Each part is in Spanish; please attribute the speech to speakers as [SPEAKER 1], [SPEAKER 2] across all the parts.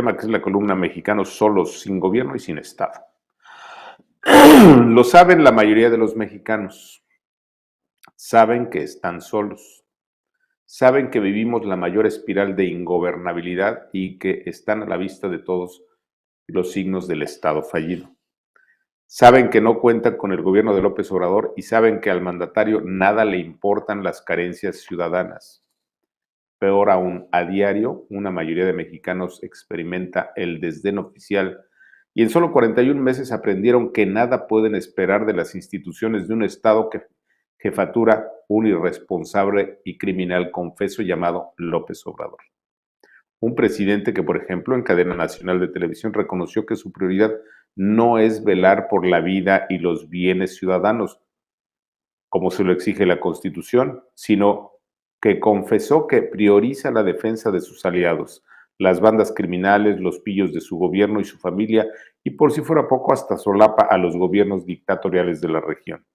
[SPEAKER 1] tema que es la columna Mexicanos solos, sin gobierno y sin Estado. Lo saben la mayoría de los mexicanos, saben que están solos, saben que vivimos la mayor espiral de ingobernabilidad y que están a la vista de todos los signos del Estado fallido. Saben que no cuentan con el gobierno de López Obrador y saben que al mandatario nada le importan las carencias ciudadanas. Peor aún, a diario, una mayoría de mexicanos experimenta el desdén oficial y en solo 41 meses aprendieron que nada pueden esperar de las instituciones de un Estado que jefatura un irresponsable y criminal confeso llamado López Obrador. Un presidente que, por ejemplo, en cadena nacional de televisión reconoció que su prioridad no es velar por la vida y los bienes ciudadanos, como se lo exige la Constitución, sino que confesó que prioriza la defensa de sus aliados, las bandas criminales, los pillos de su gobierno y su familia, y por si fuera poco, hasta solapa a los gobiernos dictatoriales de la región.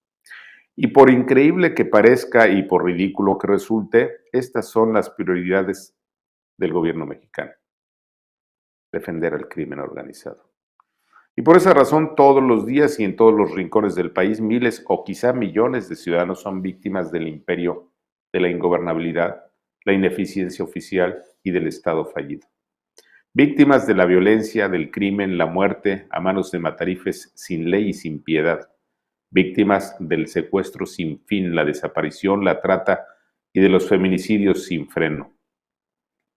[SPEAKER 1] Y por increíble que parezca y por ridículo que resulte, estas son las prioridades del gobierno mexicano: defender al crimen organizado. Y por esa razón, todos los días y en todos los rincones del país, miles o quizá millones de ciudadanos son víctimas del imperio de la ingobernabilidad, la ineficiencia oficial y del Estado fallido. Víctimas de la violencia, del crimen, la muerte a manos de matarifes sin ley y sin piedad. Víctimas del secuestro sin fin, la desaparición, la trata y de los feminicidios sin freno.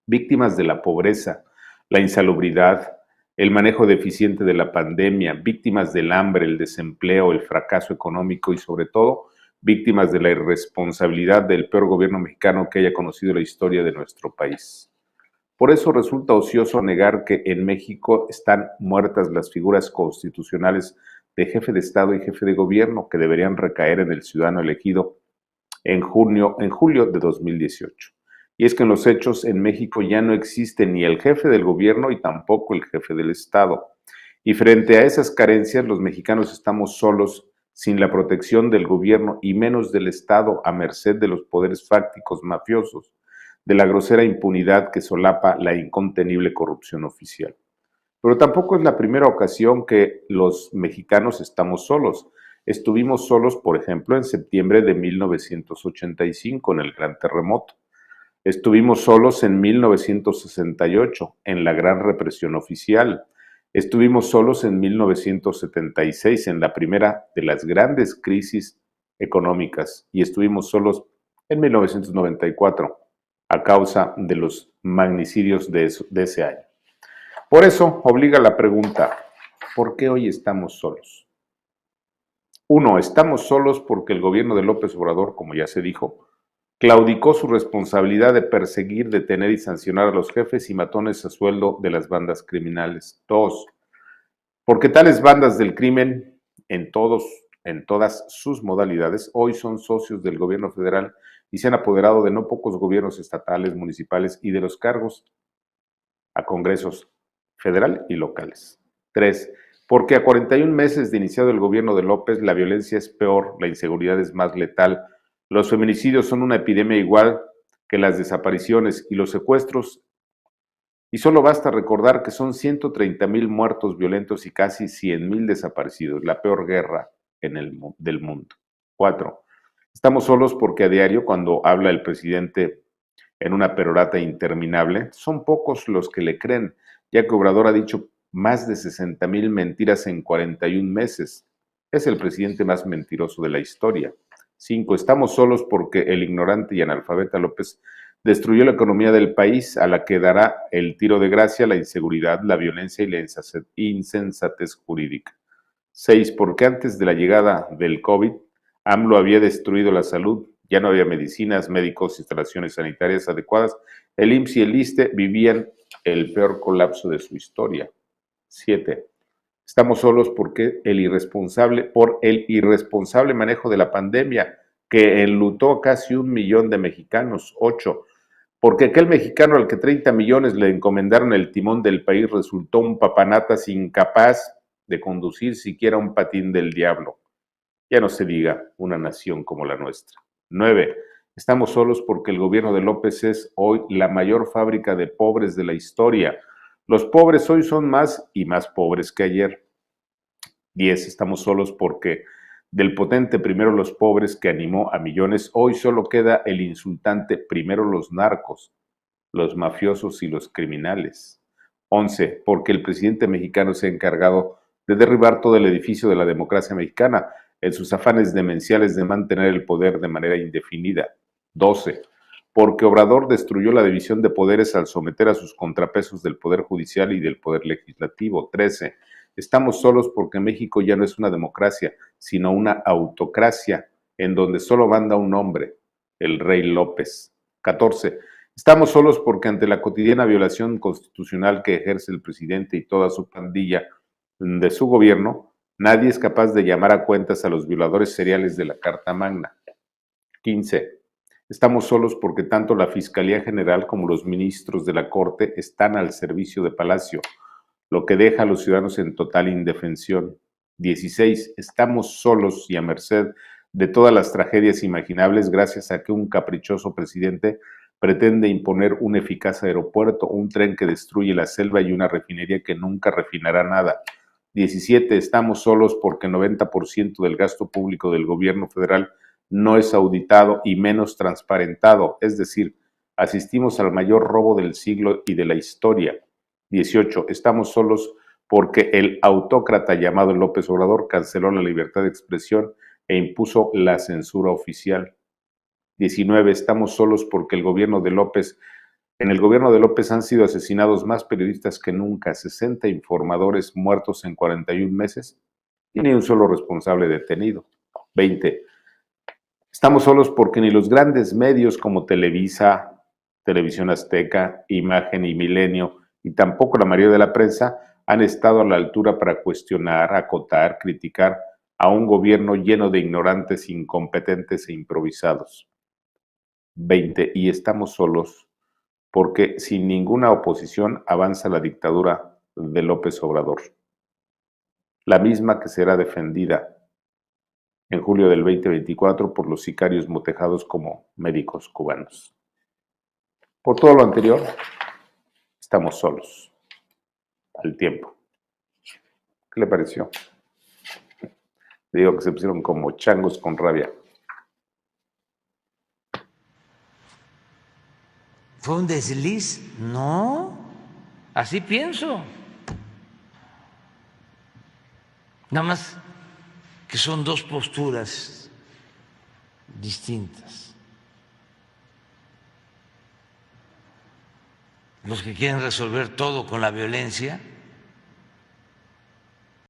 [SPEAKER 1] Víctimas de la pobreza, la insalubridad, el manejo deficiente de la pandemia, víctimas del hambre, el desempleo, el fracaso económico y sobre todo víctimas de la irresponsabilidad del peor gobierno mexicano que haya conocido la historia de nuestro país. Por eso resulta ocioso negar que en México están muertas las figuras constitucionales de jefe de Estado y jefe de gobierno que deberían recaer en el ciudadano elegido en julio de 2018. Y es que en los hechos en México ya no existe ni el jefe del gobierno y tampoco el jefe del Estado. Y frente a esas carencias, los mexicanos estamos solos, sin la protección del gobierno y menos del Estado, a merced de los poderes fácticos mafiosos, de la grosera impunidad que solapa la incontenible corrupción oficial. Pero tampoco es la primera ocasión que los mexicanos estamos solos. Estuvimos solos, por ejemplo, en septiembre de 1985, en el gran terremoto. Estuvimos solos en 1968, en la gran represión oficial. Estuvimos solos en 1976, en la primera de las grandes crisis económicas. Y estuvimos solos en 1994, a causa de los magnicidios de ese año. Por eso obliga la pregunta: ¿por qué hoy estamos solos? Uno, estamos solos porque el gobierno de López Obrador, como ya se dijo, claudicó su responsabilidad de perseguir, detener y sancionar a los jefes y matones a sueldo de las bandas criminales. Dos, porque tales bandas del crimen, en todas sus modalidades, hoy son socios del gobierno federal y se han apoderado de no pocos gobiernos estatales, municipales y de los cargos a congresos federal y locales. 3. Porque a 41 meses de iniciado el gobierno de López, la violencia es peor, la inseguridad es más letal, los feminicidios son una epidemia igual que las desapariciones y los secuestros, y solo basta recordar que son 130,000 muertos violentos y casi 100,000 desaparecidos, la peor guerra del mundo. 4. Estamos solos porque a diario, cuando habla el presidente en una perorata interminable, son pocos los que le creen, ya que Obrador ha dicho más de 60,000 mentiras en 41 meses. Es el presidente más mentiroso de la historia. 5. Estamos solos porque el ignorante y analfabeta López destruyó la economía del país, a la que dará el tiro de gracia la inseguridad, la violencia y la insensatez jurídica. 6. Porque antes de la llegada del COVID, AMLO había destruido la salud, ya no había medicinas, médicos, instalaciones sanitarias adecuadas. El IMSS y el ISSSTE vivían el peor colapso de su historia. 7. Estamos solos porque por el irresponsable manejo de la pandemia, que enlutó a casi 1 millón de mexicanos. 8. Porque aquel mexicano al que 30 millones le encomendaron el timón del país resultó un papanatas incapaz de conducir siquiera un patín del diablo. Ya no se diga una nación como la nuestra. 9. Estamos solos porque el gobierno de López es hoy la mayor fábrica de pobres de la historia. Los pobres hoy son más y más pobres que ayer. 10. Estamos solos porque del potente primero los pobres que animó a millones, hoy solo queda el insultante primero los narcos, los mafiosos y los criminales. 11. Porque el presidente mexicano se ha encargado de derribar todo el edificio de la democracia mexicana en sus afanes demenciales de mantener el poder de manera indefinida. 12. Porque Obrador destruyó la división de poderes al someter a sus contrapesos del Poder Judicial y del Poder Legislativo. 13. Estamos solos porque México ya no es una democracia, sino una autocracia en donde solo manda un hombre, el Rey López. 14. Estamos solos porque ante la cotidiana violación constitucional que ejerce el presidente y toda su pandilla de su gobierno, nadie es capaz de llamar a cuentas a los violadores seriales de la Carta Magna. 15. Estamos solos porque tanto la Fiscalía General como los ministros de la Corte están al servicio de Palacio, lo que deja a los ciudadanos en total indefensión. 16. Estamos solos y a merced de todas las tragedias imaginables gracias a que un caprichoso presidente pretende imponer un eficaz aeropuerto, un tren que destruye la selva y una refinería que nunca refinará nada. 17. Estamos solos porque el 90% del gasto público del gobierno federal no es auditado y menos transparentado, es decir, asistimos al mayor robo del siglo y de la historia. 18. Estamos solos porque el autócrata llamado López Obrador canceló la libertad de expresión e impuso la censura oficial. 19. Estamos solos porque en el gobierno de López han sido asesinados más periodistas que nunca, 60 informadores muertos en 41 meses y ni un solo responsable detenido. 20. Estamos solos porque ni los grandes medios como Televisa, Televisión Azteca, Imagen y Milenio, y tampoco la mayoría de la prensa han estado a la altura para cuestionar, acotar, criticar a un gobierno lleno de ignorantes, incompetentes e improvisados. 20. Y estamos solos porque sin ninguna oposición avanza la dictadura de López Obrador, la misma que será defendida en julio del 2024 por los sicarios motejados como médicos cubanos. Por todo lo anterior, estamos solos al tiempo. ¿Qué le pareció? Digo que se pusieron como changos con rabia.
[SPEAKER 2] ¿Fue un desliz? No, así pienso. Nada más que son dos posturas distintas. Los que quieren resolver todo con la violencia